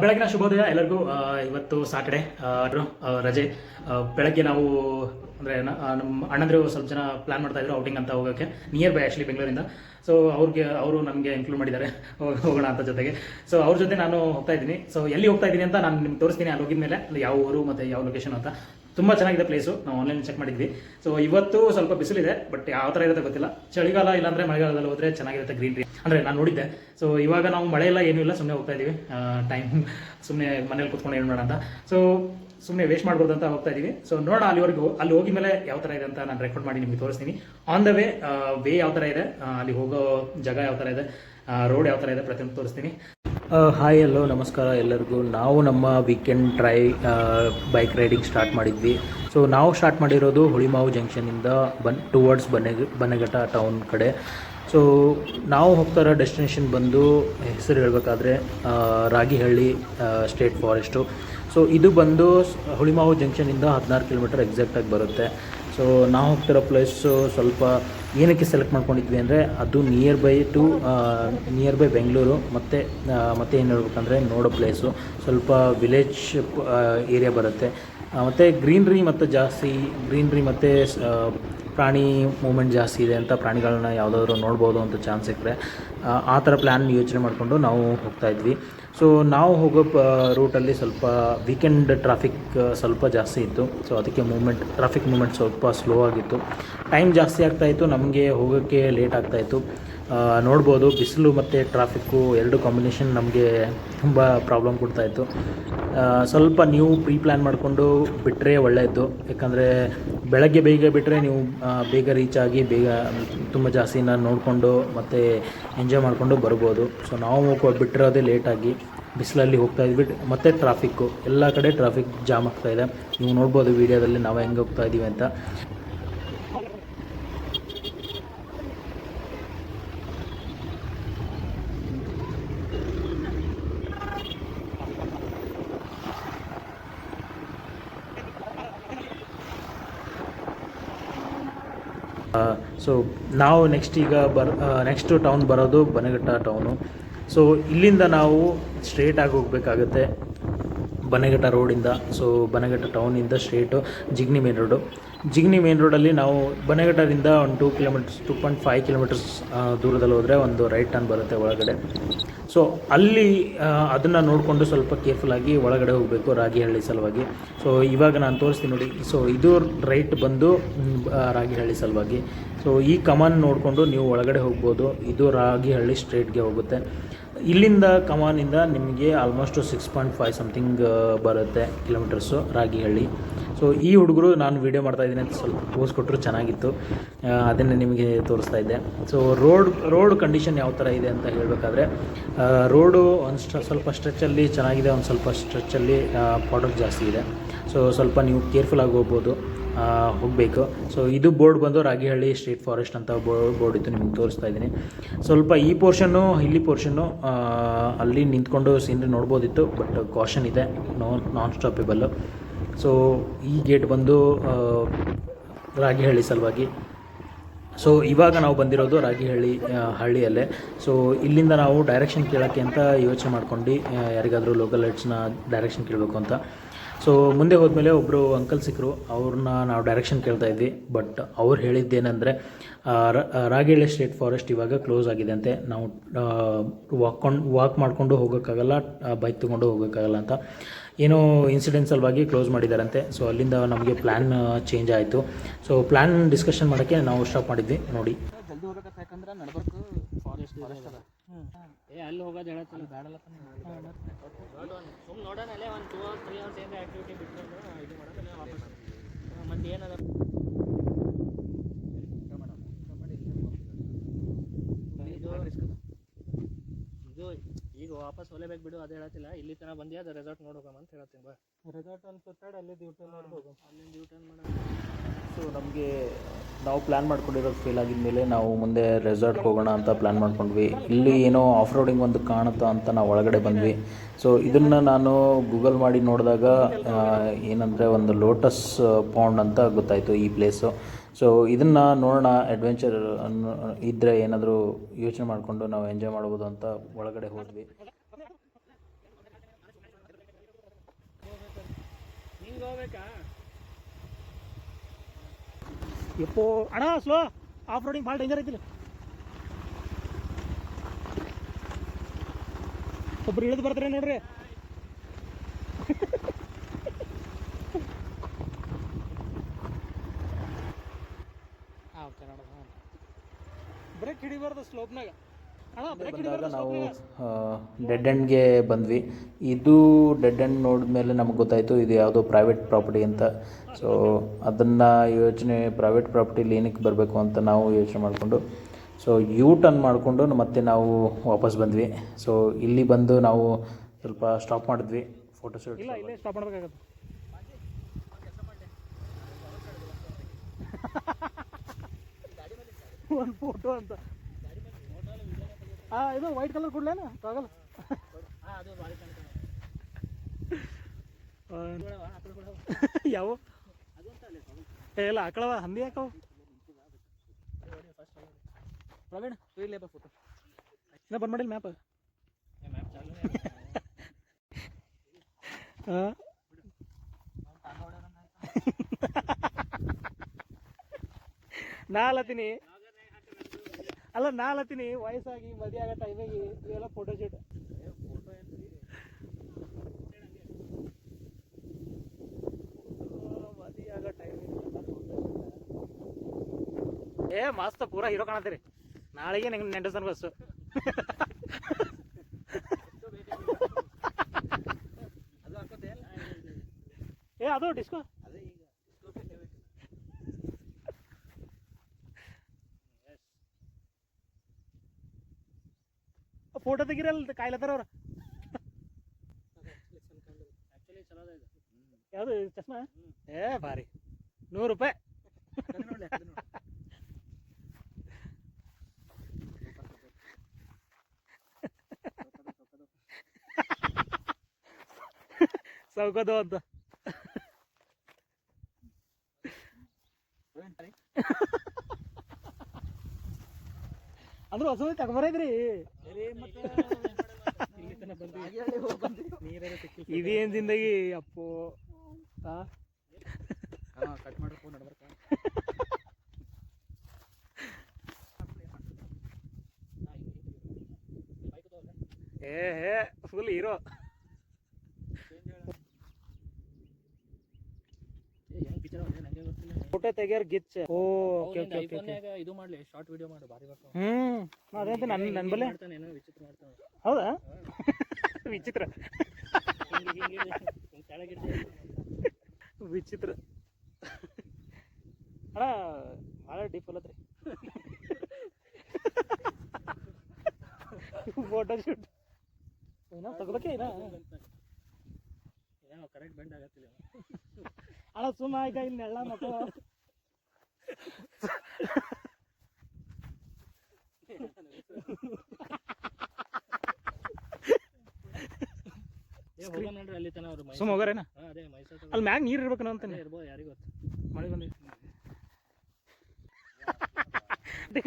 ಬೆಳಗಿನ ಶುಭೋದಯ ಎಲ್ಲರಿಗೂ. ಇವತ್ತು ಸಾಟರ್ಡೆ ರಜೆ. ಬೆಳಗ್ಗೆ ನಾವು ಅಂದರೆ ನಮ್ಮ ಅಣ್ಣಂದರು ಸ್ವಲ್ಪ ಜನ ಪ್ಲ್ಯಾನ್ ಮಾಡ್ತಾಯಿದ್ರು ಔಟಿಂಗ್ ಅಂತ ಹೋಗೋಕ್ಕೆ, ನಿಯರ್ ಬೈ ಆ್ಯಕ್ಚುಲಿ ಬೆಂಗಳೂರಿಂದ. ಸೊ ಅವರು ನಮಗೆ ಇನ್ಕ್ಲೂಡ್ ಮಾಡಿದ್ದಾರೆ ಹೋಗೋಣ ಅಂತ ಜೊತೆಗೆ. ಸೊ ಅವ್ರ ಜೊತೆ ನಾನು ಹೋಗ್ತಾ ಇದ್ದೀನಿ. ಸೊ ಎಲ್ಲಿ ಹೋಗ್ತಾ ಇದ್ದೀನಿ ಅಂತ ನಾನು ನಿಮ್ಗೆ ತೋರಿಸ್ತೀನಿ ಅಲ್ಲಿ ಹೋಗಿದ ಮೇಲೆ, ಯಾವ ಊರು ಮತ್ತು ಯಾವ ಲೊಕೇಶನ್ ಅಂತ. ತುಂಬ ಚೆನ್ನಾಗಿದೆ ಪ್ಲೇಸು, ನಾವು ಆನ್ಲೈನ್ ಚೆಕ್ ಮಾಡಿದ್ವಿ. ಸೊ ಇವತ್ತು ಸ್ವಲ್ಪ ಬಿಸಿಲಿದೆ, ಬಟ್ ಯಾವ ಥರ ಇರುತ್ತೆ ಗೊತ್ತಿಲ್ಲ. ಚಳಿಗಾಲ ಇಲ್ಲಾಂದರೆ ಮಳೆಗಾಲದಲ್ಲಿ ಹೋದರೆ ಚೆನ್ನಾಗಿರುತ್ತೆ ಗ್ರೀನ್ರಿ. ಅಂದರೆ ನಾನು ನೋಡಿದ್ದೆ. ಸೊ ಇವಾಗ ನಾವು ಮಳೆ ಎಲ್ಲ ಏನೂ ಇಲ್ಲ, ಸುಮ್ಮನೆ ಹೋಗ್ತಾ ಇದ್ದೀವಿ. ಟೈಮ್ ಸುಮ್ಮನೆ ಮನೇಲಿ ಕೂತ್ಕೊಂಡು ಏನು ಮಾಡೋಣ ಅಂತ. ಸೊ ಸುಮ್ಮನೆ ವೇಸ್ಟ್ ಮಾಡ್ಬೋದು ಅಂತ ಹೋಗ್ತಾ ಇದ್ದೀವಿ. ಸೊ ನೋಡೋಣ ಅಲ್ಲಿ ಹೋಗಿ ಮೇಲೆ ಯಾವ ಥರ ಇದೆ ಅಂತ ನಾನು ರೆಕಾರ್ಡ್ ಮಾಡಿ ನಿಮಗೆ ತೋರಿಸ್ತೀನಿ. ಆನ್ ದ ವೇ ಯಾವ ಥರ ಇದೆ, ಅಲ್ಲಿ ಹೋಗೋ ಜಾಗ ಯಾವ ಥರ ಇದೆ, ರೋಡ್ ಯಾವ ಥರ ಇದೆ, ಪ್ರತಿಯೊಂದು ತೋರಿಸ್ತೀನಿ. ಹಾಯ್ ಹಲೋ ನಮಸ್ಕಾರ ಎಲ್ಲರಿಗೂ. ನಾವು ನಮ್ಮ ವೀಕೆಂಡ್ ಬೈಕ್ ರೈಡಿಂಗ್ ಸ್ಟಾರ್ಟ್ ಮಾಡಿದ್ವಿ. ಸೊ ನಾವು ಸ್ಟಾರ್ಟ್ ಮಾಡಿರೋದು ಹುಳಿಮಾವು ಜಂಕ್ಷನಿಂದ ಟುವರ್ಡ್ಸ್ ಬನ್ನೇಘಟ್ಟ ಟೌನ್ ಕಡೆ. ಸೊ ನಾವು ಹೋಗ್ತಾ ಇರೋ ಡೆಸ್ಟಿನೇಷನ್ ಬಂದು ಹೆಸರು ಹೇಳಬೇಕಾದ್ರೆ ರಾಗಿಹಳ್ಳಿ ಸ್ಟೇಟ್ ಫಾರೆಸ್ಟು. ಸೊ ಇದು ಬಂದು ಹುಳಿಮಾವು ಜಂಕ್ಷನಿಂದ 16 ಕಿಲೋಮೀಟರ್ ಎಕ್ಸಾಕ್ಟಾಗಿ ಬರುತ್ತೆ. ಸೊ ನಾವು ಹೋಗ್ತಿರೋ ಪ್ಲೇಸು ಸ್ವಲ್ಪ ಏನಕ್ಕೆ ಸೆಲೆಕ್ಟ್ ಮಾಡ್ಕೊಂಡಿದ್ವಿ ಅಂದರೆ ಅದು ನಿಯರ್ ಬೈ ಬೆಂಗಳೂರು. ಮತ್ತು ಏನು ಹೇಳ್ಬೇಕಂದ್ರೆ ನೋಡೋ ಪ್ಲೇಸು ಸ್ವಲ್ಪ ವಿಲೇಜ್ ಏರಿಯಾ ಬರುತ್ತೆ. ಮತ್ತು ಗ್ರೀನ್ರಿ ಮತ್ತು ಪ್ರಾಣಿ ಮೂಮೆಂಟ್ ಜಾಸ್ತಿ ಇದೆ ಅಂತ, ಪ್ರಾಣಿಗಳನ್ನ ಯಾವುದಾದ್ರೂ ನೋಡ್ಬೋದು ಅಂತ ಚಾನ್ಸ್ ಸಿಕ್ಕರೆ ಆ ಥರ ಪ್ಲ್ಯಾನ್ ಯೋಚನೆ ಮಾಡಿಕೊಂಡು ನಾವು ಹೋಗ್ತಾಯಿದ್ವಿ. ಸೊ ನಾವು ಹೋಗೋ ರೂಟಲ್ಲಿ ಸ್ವಲ್ಪ ವೀಕೆಂಡ್ ಟ್ರಾಫಿಕ್ ಸ್ವಲ್ಪ ಜಾಸ್ತಿ ಇತ್ತು. ಸೊ ಅದಕ್ಕೆ ಟ್ರಾಫಿಕ್ ಮೂಮೆಂಟ್ ಸ್ವಲ್ಪ ಸ್ಲೋ ಆಗಿತ್ತು. ಟೈಮ್ ಜಾಸ್ತಿ ಆಗ್ತಾಯಿತ್ತು, ನಮಗೆ ಹೋಗೋಕ್ಕೆ ಲೇಟ್ ಆಗ್ತಾಯಿತ್ತು. ನೋಡ್ಬೋದು ಬಿಸಿಲು ಮತ್ತು ಟ್ರಾಫಿಕ್ಕು ಎರಡು ಕಾಂಬಿನೇಷನ್ ನಮಗೆ ತುಂಬ ಪ್ರಾಬ್ಲಮ್ ಕೊಡ್ತಾಯಿತ್ತು. ಸ್ವಲ್ಪ ನೀವು ಪ್ಲ್ಯಾನ್ ಮಾಡಿಕೊಂಡು ಬಿಟ್ಟರೆ ಒಳ್ಳೆಯದು. ಯಾಕಂದರೆ ಬೆಳಗ್ಗೆ ಬೇಗ ಬಿಟ್ಟರೆ ನೀವು ಬೇಗ ರೀಚ್ ಆಗಿ ಬೇಗ ತುಂಬ ಜಾಸ್ತಿನ ನೋಡಿಕೊಂಡು ಮತ್ತು ಎಂಜಾಯ್ ಮಾಡಿಕೊಂಡು ಬರ್ಬೋದು. ಸೊ ನಾವು ಬಿಟ್ಟಿರೋದೇ ಲೇಟಾಗಿ ಬಿಸಿಲಲ್ಲಿ ಹೋಗ್ತಾ ಇದ್ವಿ. ಮತ್ತು ಟ್ರಾಫಿಕ್ಕು ಎಲ್ಲ ಕಡೆ ಟ್ರಾಫಿಕ್ ಜಾಮ್ ಆಗ್ತಾಯಿದೆ. ನೀವು ನೋಡ್ಬೋದು ವೀಡಿಯೋದಲ್ಲಿ ನಾವು ಹೆಂಗೆ ಹೋಗ್ತಾ ಇದ್ದೀವಿ ಅಂತ. ಸೊ ನಾವು ನೆಕ್ಸ್ಟ್ ಟೌನ್ ಬರೋದು ಬನ್ನೇಘಟ್ಟ ಟೌನು. ಸೊ ಇಲ್ಲಿಂದ ನಾವು ಸ್ಟ್ರೇಟಾಗಿ ಹೋಗಬೇಕಾಗುತ್ತೆ ಬನ್ನೇಘಟ್ಟ ರೋಡಿಂದ. ಸೊ ಬನ್ನೇಘಟ್ಟ ಟೌನಿಂದ ಸ್ಟ್ರೇಟು ಜಿಗ್ನಿ ಮೇನ್ ರೋಡಲ್ಲಿ ನಾವು ಬನ್ನೇಘಟ್ಟದಿಂದ ಒಂದು 2.5 ಕಿಲೋಮೀಟರ್ಸ್ ದೂರದಲ್ಲಿ ಹೋದರೆ ಒಂದು ರೈಟ್ ಟರ್ನ್ ಬರುತ್ತೆ ಒಳಗಡೆ. ಸೊ ಅಲ್ಲಿ ಅದನ್ನು ನೋಡಿಕೊಂಡು ಸ್ವಲ್ಪ ಕೇರ್ಫುಲ್ಲಾಗಿ ಒಳಗಡೆ ಹೋಗಬೇಕು ರಾಗಿಹಳ್ಳಿ ಸಲುವಾಗಿ. ಸೊ ಇವಾಗ ನಾನು ತೋರಿಸ್ತೀನಿ ನೋಡಿ. ಸೊ ಇದು ರೈಟ್ ಬಂದು ರಾಗಿಹಳ್ಳಿ ಸಲುವಾಗಿ. ಸೊ ಈ ಕಮಾನ್ ನೋಡಿಕೊಂಡು ನೀವು ಒಳಗಡೆ ಹೋಗ್ಬೋದು. ಇದು ರಾಗಿಹಳ್ಳಿ ಸ್ಟ್ರೇಟ್ಗೆ ಹೋಗುತ್ತೆ. ಇಲ್ಲಿಂದ ಕಮಾನಿಂದ ನಿಮಗೆ ಆಲ್ಮೋಸ್ಟ್ 6.5 ಸಮಥಿಂಗ್ ಬರುತ್ತೆ ಕಿಲೋಮೀಟರ್ಸು ರಾಗಿಹಳ್ಳಿ. ಸೊ ಈ ಹುಡುಗರು ನಾನು ವೀಡಿಯೋ ಮಾಡ್ತಾಯಿದ್ದೀನಿ ಅಂತ ಸ್ವಲ್ಪ ಪೋಸ್ ಕೊಟ್ಟರು, ಚೆನ್ನಾಗಿತ್ತು, ಅದನ್ನೇ ನಿಮಗೆ ತೋರಿಸ್ತಾ ಇದ್ದೆ. ಸೊ ರೋಡ್ ಕಂಡೀಷನ್ ಯಾವ ಥರ ಇದೆ ಅಂತ ಹೇಳಬೇಕಾದ್ರೆ, ರೋಡು ಸ್ವಲ್ಪ ಸ್ಟ್ರೆಚ್ಚಲ್ಲಿ ಚೆನ್ನಾಗಿದೆ, ಒಂದು ಸ್ವಲ್ಪ ಸ್ಟ್ರೆಚ್ಚಲ್ಲಿ ಪ್ರಾಡಕ್ಟ್ ಜಾಸ್ತಿ ಇದೆ. ಸೊ ಸ್ವಲ್ಪ ನೀವು ಕೇರ್ಫುಲ್ಲಾಗಿ ಹೋಗಬೇಕು. ಸೊ ಇದು ಬೋರ್ಡ್ ಬಂದು ರಾಗಿಹಳ್ಳಿ ಸ್ಟೇಟ್ ಫಾರೆಸ್ಟ್ ಅಂತ ಬೋರ್ಡ್ ಇತ್ತು, ನಿಮಗೆ ತೋರಿಸ್ತಾ ಇದ್ದೀನಿ. ಸ್ವಲ್ಪ ಇಲ್ಲಿ ಪೋರ್ಷನ್ನು ಅಲ್ಲಿ ನಿಂತ್ಕೊಂಡು ಸೀನ್ರಿ ನೋಡ್ಬೋದಿತ್ತು, ಬಟ್ ಕಾಷನ್ ಇದೆ, ನಾನ್ ಸ್ಟಾಪೇಬಲ್ಲು. ಸೊ ಈ ಗೇಟ್ ಬಂದು ರಾಗಿಹಳ್ಳಿ ಸಲುವಾಗಿ. ಸೊ ಇವಾಗ ನಾವು ಬಂದಿರೋದು ಹಳ್ಳಿಯಲ್ಲೇ. ಸೊ ಇಲ್ಲಿಂದ ನಾವು ಡೈರೆಕ್ಷನ್ ಕೇಳೋಕ್ಕೆ ಅಂತ ಯೋಚನೆ ಮಾಡ್ಕೊಂಡು ಯಾರಿಗಾದರೂ ಲೋಕಲ್ ಲೈಟ್ಸ್ನ ಡೈರೆಕ್ಷನ್ ಕೇಳಬೇಕು ಅಂತ. ಸೊ ಮುಂದೆ ಹೋದ್ಮೇಲೆ ಒಬ್ಬರು ಅಂಕಲ್ ಸಿಕ್ಕರು, ಅವ್ರನ್ನ ನಾವು ಡೈರೆಕ್ಷನ್ ಕೇಳ್ತಾ ಇದ್ವಿ. ಬಟ್ ಅವ್ರು ಹೇಳಿದ್ದೇನೆಂದರೆ ರಾಗಿಹಳ್ಳಿ ಸ್ಟೇಟ್ ಫಾರೆಸ್ಟ್ ಇವಾಗ ಕ್ಲೋಸ್ ಆಗಿದೆ ಅಂತೆ, ನಾವು ವಾಕ್ ಮಾಡಿಕೊಂಡು ಹೋಗೋಕ್ಕಾಗಲ್ಲ, ಬೈಕ್ ತೊಗೊಂಡು ಹೋಗೋಕ್ಕಾಗಲ್ಲ ಅಂತ ಏನೋ ಇನ್ಸಿಡೆಂಟ್ ಸಲುವಾಗಿ ಕ್ಲೋಸ್ ಮಾಡಿದ್ದಾರಂತೆ. ಸೊ ಅಲ್ಲಿಂದ ನಮಗೆ ಪ್ಲ್ಯಾನ್ ಚೇಂಜ್ ಆಯಿತು. ಸೊ ಪ್ಲ್ಯಾನ್ ಡಿಸ್ಕಷನ್ ಮಾಡೋಕ್ಕೆ ನಾವು ಸ್ಟಾಪ್ ಮಾಡಿದ್ವಿ. ನೋಡಿ ಜಲ್ದಿ ಹೋಗ್ಬೇಕು, ಯಾಕಂದ್ರೆ ನಡ್ಬರ್ಕು ಫಾರೆಸ್ಟ್ ಅದ. ಅಲ್ಲಿ ಹೋಗೋದು ಹೇಳತ್ತಲ್ಲ ಬೇಡಲ್ಲ, ಸುಮ್ಮನೆ ನೋಡೋಣ ಅಲ್ಲೇ ಒಂದು 2 or 3 hours ಏನಾರ ಆ್ಯಕ್ಟಿವಿಟಿ ಬಿಟ್ಕೊಂಡು ಇದು ಮಾಡೋದಲ್ಲ ವಾಪಸ್. ಮತ್ತು ಏನದ ಇದು ಈಗ ವಾಪಸ್ ಹೊಲೇಬೇಕು ಬಿಡು, ಅದು ಹೇಳತ್ತಿಲ್ಲ. ಇಲ್ಲಿ ತನಕ ಬಂದಿ ಅದು ರೆಸಾರ್ಟ್ ನೋಡೋಕಮ್ಮ ಅಂತ ಹೇಳ್ತೀನಿ. ಬಾ ರೆಸಾರ್ಟ್ ಅಂತ ಸುತ್ತಾಡಿ ಅಲ್ಲಿ ಡ್ಯೂಟಿ ಮಾಡ್ಬೋದು, ಅಲ್ಲಿಂದ ಡ್ಯೂಟಿ ಮಾಡೋದು. ಸೊ ನಾವು ಪ್ಲ್ಯಾನ್ ಮಾಡ್ಕೊಂಡಿರೋದು ಫೇಲ್ ಆಗಿದ್ಮೇಲೆ ನಾವು ಮುಂದೆ ರೆಸಾರ್ಟ್ಗೆ ಹೋಗೋಣ ಅಂತ ಪ್ಲ್ಯಾನ್ ಮಾಡ್ಕೊಂಡ್ವಿ. ಇಲ್ಲಿ ಏನೋ ಆಫ್ ರೋಡಿಂಗ್ ಒಂದು ಕಾಣುತ್ತಾ ಅಂತ ನಾವು ಒಳಗಡೆ ಬಂದ್ವಿ. ಸೊ ಇದನ್ನು ನಾನು ಗೂಗಲ್ ಮಾಡಿ ನೋಡಿದಾಗ ಏನಂದರೆ ಒಂದು ಲೋಟಸ್ ಪಾಂಡ್ ಅಂತ ಗೊತ್ತಾಯಿತು ಈ ಪ್ಲೇಸು. ಸೊ ಇದನ್ನು ನೋಡೋಣ, ಅಡ್ವೆಂಚರ್ ಇದ್ದರೆ ಏನಾದರೂ ಯೋಚನೆ ಮಾಡಿಕೊಂಡು ನಾವು ಎಂಜಾಯ್ ಮಾಡ್ಬೋದು ಅಂತ ಒಳಗಡೆ ಹೋದ್ವಿ. ಹಿಂಗೆ ಹೋಗ್ಬೇಕಾ? ಯಪ್ಪೋ ಅಣ್ಣ ಸ್ಲೋ ಆಫ್ ರೋಡಿಂಗ್ ಭಾಳ ಡೇಂಜರ್ ಐತಿಲ್ಲ. ಒಬ್ರು ಇಳಿದು ಬರ್ತಾರೆ ನೋಡ್ರಿ. ಓಕೆ ನೋಡೋಣ. ಬ್ರೇಕ್ ಹಿಡಿಬಾರ್ದು ಸ್ಲೋಪ್ನಾಗ. ಬಂದಾಗ ನಾವು ಡೆಡ್ ಎಂಡ್ಗೆ ಬಂದ್ವಿ. ಇದು ಡೆಡ್ ಎಂಡ್ ನೋಡಿದ್ಮೇಲೆ ನಮಗೆ ಗೊತ್ತಾಯಿತು ಇದು ಯಾವುದೋ ಪ್ರೈವೇಟ್ ಪ್ರಾಪರ್ಟಿ ಅಂತ. ಸೊ ಅದನ್ನು ಪ್ರೈವೇಟ್ ಪ್ರಾಪರ್ಟಿಲಿ ಏನಕ್ಕೆ ಬರಬೇಕು ಅಂತ ನಾವು ಯೋಚನೆ ಮಾಡಿಕೊಂಡು ಸೊ ಯೂ ಟರ್ನ್ ಮಾಡಿಕೊಂಡು ಮತ್ತೆ ನಾವು ವಾಪಸ್ ಬಂದ್ವಿ. ಸೊ ಇಲ್ಲಿ ಬಂದು ನಾವು ಸ್ವಲ್ಪ ಸ್ಟಾಪ್ ಮಾಡಿದ್ವಿ ಫೋಟೋಶೂಟ್. ಇಲ್ಲ ಇಲ್ಲೇ ಸ್ಟಾಪ್ ಮಾಡಬೇಕಾಗತ್ತೆ. ಒಂದು ಫೋಟೋ ಅಂತ ಇದು ವೈಟ್ ಕಲರ್ ಕೊಡ್ಲೇನ ಆಗಲ್ಲ. ಅದು ಭಾರಿ ಕಾಣ್ತದೆ. ಯಾವ ಇಲ್ಲ ಆಕಳವ ಹಂದಿ ಯಾಕವು ಪ್ರವೀಣ್ ಇರ್ಲೇಪ ಫೋಟೋ ಇನ್ನ ಬಂದ್ ಮಾಡಿಲ್ಲ ಮ್ಯಾಪ್. ನಾಲತ್ತೀನಿ ಅಲ್ಲ ನಾಲತ್ತೀನಿ ವಯಸ್ಸಾಗಿ ಮದುವೆ ಆಗೋ ಟೈಮಿಗೆ ಇವೆಲ್ಲ ಫೋಟೋ ಶೂಟ್. ಮದುವೆ ಆಗೋ ಟೈಮಿಗೆ ಏ ಮಸ್ತ್ ಪೂರಾ ಹೀರೋ ಕಾಣತ್ತೀರಿ. ನಾಳೆಗೆ ನಂಗೆ ನೆಂಟಸ್ತಾನ ಬಸ್ಸು. ಏ ಅದು ಡಿಸ್ಕೋ ಫೋಟೋ ತೆಗಿರಲ್ಲ ಕಾಯ್ಲತ್ತಾರ ಅವ್ರ. ಯಾವುದು ಚಸ್ಮಾ? ಏ ಭಾರಿ ₹100. ಸೌಕದು ಅಂತ ಅಂದ್ರೆ ಹೊಸ ತಗೊಂಬರೈತ್ರಿ. ಇದೇನ್ ಜಿಂದಗಿ ಅಪ್ಪೋ. ಕಟ್ ಮಾಡ್ರಿ ಫೋನ್ ನಡ್ಬರ್ಕ. ಏ ಫುಲ್ ಹೀರೋ. ಫೋಟೋ ತೆಗಿಯೋರ್ ಗಿಚ್ಚ. ಓಕೆ ಓಕೆ ಓಕೆ ಇದು ಮಾಡ್ಲಿ ಶಾರ್ಟ್ ವಿಡಿಯೋ ಮಾಡಿ ಭಾರಿ ಬರ್ತಾವ. ಅದಂತ ನನ್ನ ಬಲ್ಲೆ ಮಾಡ್ತಾನೆ ವಿಚಿತ್ರ ಮಾಡ್ತಾನೆ. ಹೌದಾ ವಿಚಿತ್ರ ವಿಚಿತ್ರ ಅಣ್ಣ ಭಾಳ ಡೀಪ್ ಅಲ್ಲತ್ರಿ ಫೋಟೋ ಶೂಟ್. ಏನೋ ತಗೋಬೇಕೆ ಏನೋ ಕರೆಕ್ಟ್ ಬೆಂಡ್ ಆಗತ್ತಿಲ್ಲ ಅಣ್ಣ. ಸುಮ್ಮ ಈಗ ಇಲ್ಲಿ ನೆಳ್ಳ ಮಕ್ಕಳು ನೋಡ್ರಿ ಅಲ್ಲಿ ತನ ಅವ್ರು ಸುಮ್ಮ ಹೋಗಾರೇನ? ಅದೇ ಮೈಸೂರು ಅಲ್ಲಿ ಮ್ಯಾಗ ನೀರು ಇರ್ಬೇಕು ಅಂತಾನೆ. ಇರ್ಬೋದು, ಯಾರಿಗೂ ಗೊತ್ತು. ಮಳೆ ಬಂದಿದೆ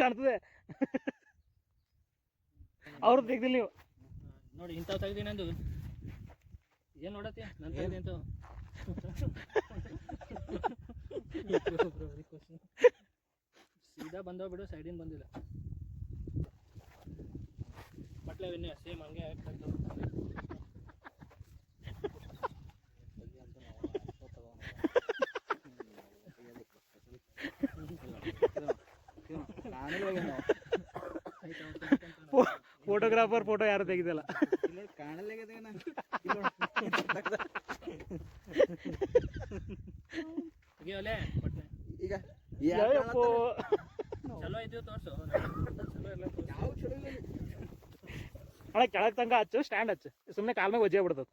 ಕಾಣ್ತದೆ. ಅವ್ರದ್ದು ತೆಗ್ದಿಲ್ಲ ನೀವು ನೋಡಿ. ಇಂಥವು ತೆಗ್ದೀನಿ ಅಂದು ಏನು ನೋಡತ್ತಿ ನಾನು ತೆಗ್ದಿ ಅಂತ. ಸೀದಾ ಬಂದವ್ ಬಿಡು, ಸೈಡಿನ ಬಂದಿಲ್ಲ. ಬಟ್ಲೆ ವಿನ್ಯ ಸೇಮ್ ಹಂಗೆ ಆಗ್ತದೆ. ಫೋಟೋಗ್ರಾಫರ್ ಫೋಟೋ ಯಾರು ತೆಗಿದಲ್ಲ. ಈಗ ಚಲೋ ಇದ್ದೀವಿ ತೋರ್ಸು. ಅಣ್ಣ ಕೆಳಗೆ ತನಕ ಹಚ್ಚು, ಸ್ಟ್ಯಾಂಡ್ ಹಚ್ಚು, ಸುಮ್ಮನೆ ಕಾಲ್ ಮ್ಯಾಗ ಒಜ್ಜೆ ಬಿಡ್ತದೆ.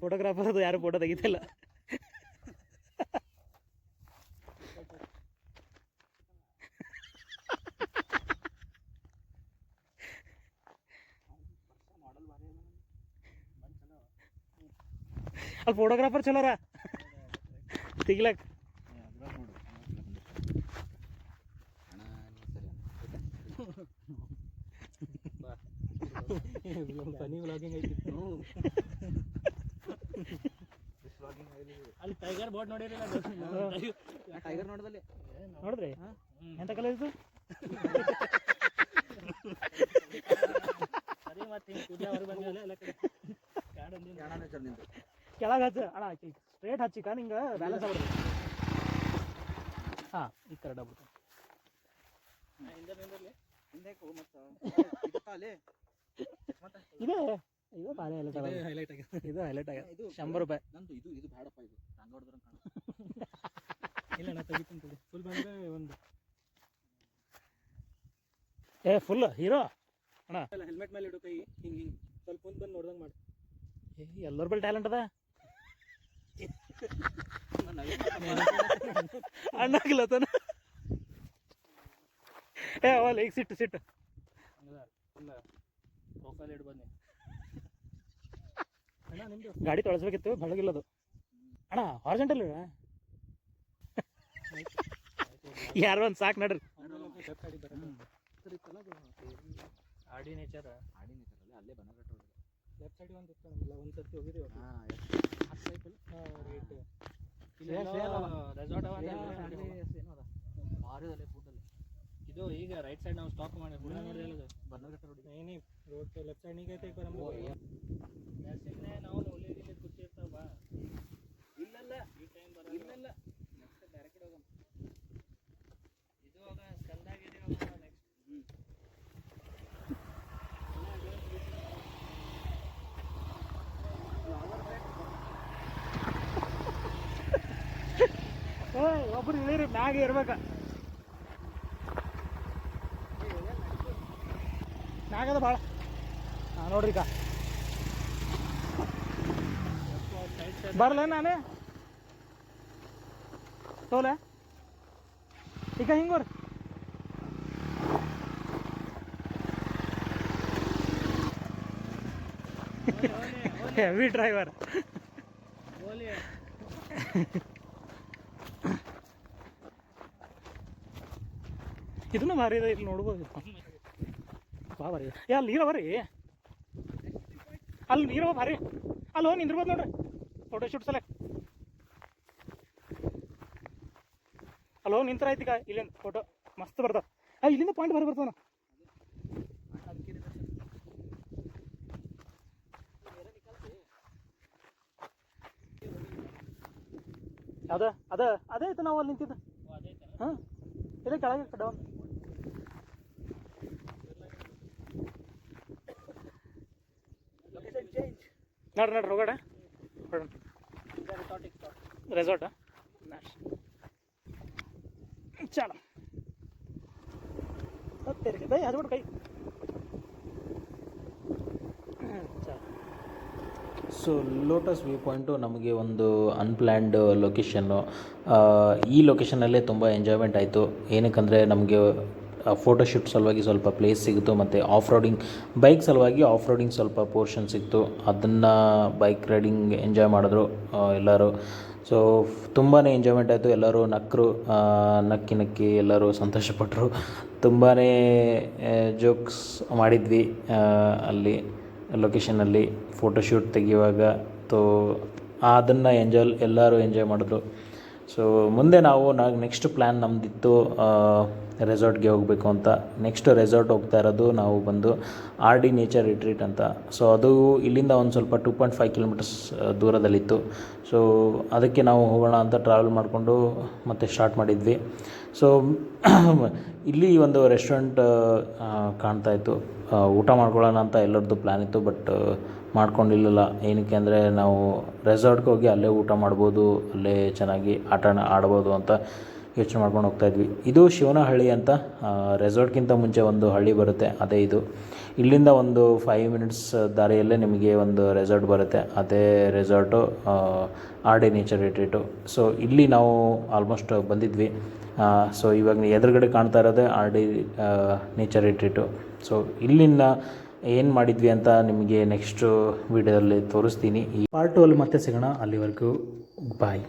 ಫೋಟೋಗ್ರಾಫರ್ ಅದು ಯಾರು ಫೋಟೋ ತೆಗಿತಿಲ್ಲ. ಅಲ್ಲಿ ಫೋಟೋಗ್ರಾಫರ್ ಚಲೋರ ತೆಗಿಲಕ್. ಫನಿ ವ್ಲಾಗಿಂಗ್ ಐತಿ ಅಲ್ಲಿ ಟೈಗರ್ ಬೋಟ್ ನೋಡಿರಲ್ಲ ಟೈಗರ್ ನೋಡಿದಲ್ಲಿ ನೋಡಿದ್ರಿ ಎಂತ ಕಲರ್ ಇದು ಸರಿ ಮತ್ತೆ ಹಿಂಗೆ ಪೂಜೆ ಅವ್ರು ಬಂದಿಲ್ಲ ಎಲ್ಲ ಕಡೆ ಕೆಳಗೆ ಹಚ್ಚ ಅಣ್ಣ ಸ್ಟ್ರೇಟ್ ಹಚ್ಚಿಕ ನಿಂಗೆ ಬ್ಯಾಲೆನ್ಸ್ ಆಗ್ಬಿಡ್ತು ಹಾಂ ಈ ಕರೆಕ್ಟ್ ಆಗ್ಬಿಡ್ತು ಇದೆ ಇದು ಭಾರಿ ಹೈಲೈಟ್ ಇದು ಹೈಲೈಟ್ ಆಗ ಇದು 100 ರೂಪಾಯಿ ನಂದು ಇದು ಬೇಡಪ್ಪ ಇದು ಹಂಗೆ ಹೊಡೆದ್ರೆ ಇಲ್ಲ ನಾ ತೆಗಿತೀನಿ ಫುಲ್ ಬಂದರೆ ಒಂದು ಫುಲ್ ಹೀರೋ ಅಣ್ಣ ಹೆಲ್ಮೆಟ್ ಮೇಲೆ ಇಡು ಕೈ ಹಿಂಗೆ ಸ್ವಲ್ಪ ಮುಂದೆ ಬಂದು ನೋಡ್ದಂಗೆ ಮಾಡಿ ಎಲ್ಲರ ಬಳಿ ಟ್ಯಾಲೆಂಟ್ ಅದ ಅಣ್ಣಾಗಿಲ್ಲತನ ಅವಲ್ಲ ಈಗ ಸಿಟ್ಟು ಇಲ್ಲ ಪ್ರೊಫೈಲ್ ಇಡು ಬನ್ನಿ ಅಣ್ಣ ನಿಮ್ಮದು ಗಾಡಿ ತೊಳಸ್ಬೇಕಿತ್ತು ಬೆಳಗಿಲ್ಲದು ಅಣ್ಣ ಹಾರ್ಜೆಂಟಲ್ ಯಾರು ಒಂದು ಸಾಕು ನಡ್ರಿ ಆಡಿ ನೇಚರ್ ಅಲ್ಲೇ ಬನಘಟ್ಟ ಲೆಫ್ಟ್ ಸೈಡ್ ಒಂದು ಇತ್ತು ನಮ್ಗೆ ಒಂದು ಸರ್ತಿ ಹೋಗಿದ್ದೀವಿ ರೇಟ್ ರೆಸಾರ್ಟ್ ಭಾರಿ ಫುಡ್ಡಲ್ಲಿ ಇದು ಈಗ ರೈಟ್ ಸೈಡ್ ನಾವು ಸ್ಟಾಪ್ ಮಾಡಿ ನೋಡಿದ್ರೆ ಬನಘಟ್ಟ ರೋಡ್ ಏನೇ ರೋಡ್ ಲೆಫ್ಟ್ ಸೈಡ್ ನಿಂಗೆ ಐತೆ ನಮ್ಮದು ನಾವು ಒಳ್ಳೆ ಕೂತಿರ್ತಾವ ಬಾ ಇಲ್ಲಲ್ಲ ಈ ಟೈಮ್ ಬರ ಇಲ್ಲಲ್ಲ ನೆಕ್ಸ್ಟ್ ಡೈರೆಕ್ಟ್ ಹೋಗೋಣ ಇದು ಹೋಗ ಸ್ಕಂದಾಗಿದೆ ನೆಕ್ಸ್ಟ್ ಒಬ್ರು ಇಳಿರಿ ಮ್ಯಾಗ ಇರ್ಬೇಕ ಮ್ಯಾಗದ ಭಾಳ ಹಾಂ ನೋಡ್ರಿ ಕಾ ಬರಲ್ಲ ನಾನೇ ತೋಲೆ ಈಗ ಹಿಂಗೋರಿ ಹೆವಿ ಡ್ರೈವರ್ ಇದನ್ನು ಭಾರಿ ಇದೆ ಇಲ್ಲಿ ನೋಡ್ಬೋದು ಬಾ ಭಾರಿ ಅಲ್ಲಿ ನೀರವ ರೀ ಅಲ್ಲಿ ನೀರವ ಭಾರಿ ಅಲ್ಲಿ ಹೋಗಿ ನಿಂದಿರ್ಬೋದು ನೋಡ್ರಿ ಫೋಟೋ ಶೂಟ್ ಸಲ ಅಲ್ಲಿ ಹೋಗಿ ನಿಂತರ ಈಗ ಇಲ್ಲಿಂದ ಫೋಟೋ ಮಸ್ತ್ ಬರ್ತಾವ ಇಲ್ಲಿಂದ ಪಾಯಿಂಟ್ ಬರ್ತಾವ ಅದೇ ಐತೆ ನಾವು ಅಲ್ಲಿ ನಿಂತಿದ್ದು ಹಾಂ ಇಲ್ಲ ಕೆಳಗೆ ಕಡೆ ಒಂದು ನೋಡ್ರಿ ಹೋಗೋಣ ರೆಸಾರ್ಟಾ ಚಲೋ ಬೈ ಹಚ್ಬಿಟ್ಟು ಕೈ ಸೊ ಲೋಟಸ್ ವ್ಯೂ ಪಾಯಿಂಟು ನಮಗೆ ಒಂದು ಅನ್ಪ್ಲ್ಯಾನ್ಡ್ ಲೊಕೇಶನ್ನು. ಈ ಲೊಕೇಶನಲ್ಲೇ ತುಂಬ ಎಂಜಾಯ್ಮೆಂಟ್ ಆಯಿತು. ಏನಕ್ಕಂದರೆ ನಮಗೆ ಫೋಟೋಶೂಟ್ ಸಲುವಾಗಿ ಸ್ವಲ್ಪ ಪ್ಲೇಸ್ ಸಿಗುತ್ತು ಮತ್ತು ಆಫ್ ರೋಡಿಂಗ್ ಬೈಕ್ ಸಲುವಾಗಿ ಆಫ್ ರೋಡಿಂಗ್ ಸ್ವಲ್ಪ ಪೋರ್ಷನ್ ಸಿಕ್ತು. ಅದನ್ನು ಬೈಕ್ ರೈಡಿಂಗ್ ಎಂಜಾಯ್ ಮಾಡಿದ್ರು ಎಲ್ಲರೂ. ಸೊ ತುಂಬಾ ಎಂಜಾಯ್ಮೆಂಟ್ ಆಯಿತು. ಎಲ್ಲರೂ ನಕ್ಕರು, ನಕ್ಕಿ ಎಲ್ಲರೂ ಸಂತೋಷಪಟ್ಟರು. ತುಂಬಾ ಜೋಕ್ಸ್ ಮಾಡಿದ್ವಿ ಅಲ್ಲಿ ಲೊಕೇಶನಲ್ಲಿ ಫೋಟೋಶೂಟ್ ತೆಗೆಯುವಾಗ. ಅದನ್ನು ಎಲ್ಲರೂ ಎಂಜಾಯ್ ಮಾಡಿದ್ರು. ಸೊ ಮುಂದೆ ನೆಕ್ಸ್ಟ್ ಪ್ಲ್ಯಾನ್ ನಮ್ಮದಿತ್ತು ರೆಸಾರ್ಟ್ಗೆ ಹೋಗಬೇಕು ಅಂತ. ನೆಕ್ಸ್ಟ್ ರೆಸಾರ್ಟ್ ಹೋಗ್ತಾ ಇರೋದು ನಾವು ಬಂದು RD ನೇಚರ್ ರಿಟ್ರೀಟ್ ಅಂತ. ಸೊ ಅದು ಇಲ್ಲಿಂದ ಒಂದು ಸ್ವಲ್ಪ 2.5 ಕಿಲೋಮೀಟರ್ಸ್ ದೂರದಲ್ಲಿತ್ತು. ಸೊ ಅದಕ್ಕೆ ನಾವು ಹೋಗೋಣ ಅಂತ ಟ್ರಾವೆಲ್ ಮಾಡಿಕೊಂಡು ಮತ್ತೆ ಸ್ಟಾರ್ಟ್ ಮಾಡಿದ್ವಿ. ಸೊ ಇಲ್ಲಿ ಒಂದು ರೆಸ್ಟೋರೆಂಟ್ ಕಾಣ್ತಾಯಿತ್ತು. ಊಟ ಮಾಡ್ಕೊಳ್ಳೋಣ ಅಂತ ಎಲ್ಲರದ್ದು ಪ್ಲ್ಯಾನ್ ಇತ್ತು, ಬಟ್ ಮಾಡ್ಕೊಂಡಿಲ್ಲ. ಏನಕ್ಕೆ ಅಂದರೆ ನಾವು ರೆಸಾರ್ಟ್ಗೆ ಹೋಗಿ ಅಲ್ಲೇ ಊಟ ಮಾಡ್ಬೋದು, ಅಲ್ಲೇ ಚೆನ್ನಾಗಿ ಆಡ್ಬೋದು ಅಂತ ಯೋಚನೆ ಮಾಡ್ಕೊಂಡು ಹೋಗ್ತಾಯಿದ್ವಿ. ಇದು ಶಿವನಹಳ್ಳಿ ಅಂತ. ರೆಸಾರ್ಟ್ಗಿಂತ ಮುಂಚೆ ಒಂದು ಹಳ್ಳಿ ಬರುತ್ತೆ, ಅದೇ ಇದು. ಇಲ್ಲಿಂದ ಒಂದು 5 ಮಿನಿಟ್ಸ್ ದಾರಿಯಲ್ಲೇ ನಿಮಗೆ ಒಂದು ರೆಸಾರ್ಟ್ ಬರುತ್ತೆ. ಅದೇ ರೆಸಾರ್ಟು RD ನೇಚರ್ ರಿಟ್ರೀಟು. ಸೊ ಇಲ್ಲಿ ನಾವು ಆಲ್ಮೋಸ್ಟ್ ಬಂದಿದ್ವಿ. ಸೊ ಇವಾಗ ಎದುರುಗಡೆ ಕಾಣ್ತಾ ಇರೋದೇ RD ನೇಚರ್ ರಿಟ್ರೀಟು. ಸೊ ಇಲ್ಲಿಂದ ಏನು ಮಾಡಿದ್ವಿ ಅಂತ ನಿಮಗೆ ನೆಕ್ಸ್ಟು ವೀಡಿಯೋದಲ್ಲಿ ತೋರಿಸ್ತೀನಿ. ಈ ಪಾರ್ಟ್ 2 ಅಲ್ಲಿ ಮತ್ತೆ ಸಿಗೋಣ. ಅಲ್ಲಿವರೆಗೂ ಬಾಯ್.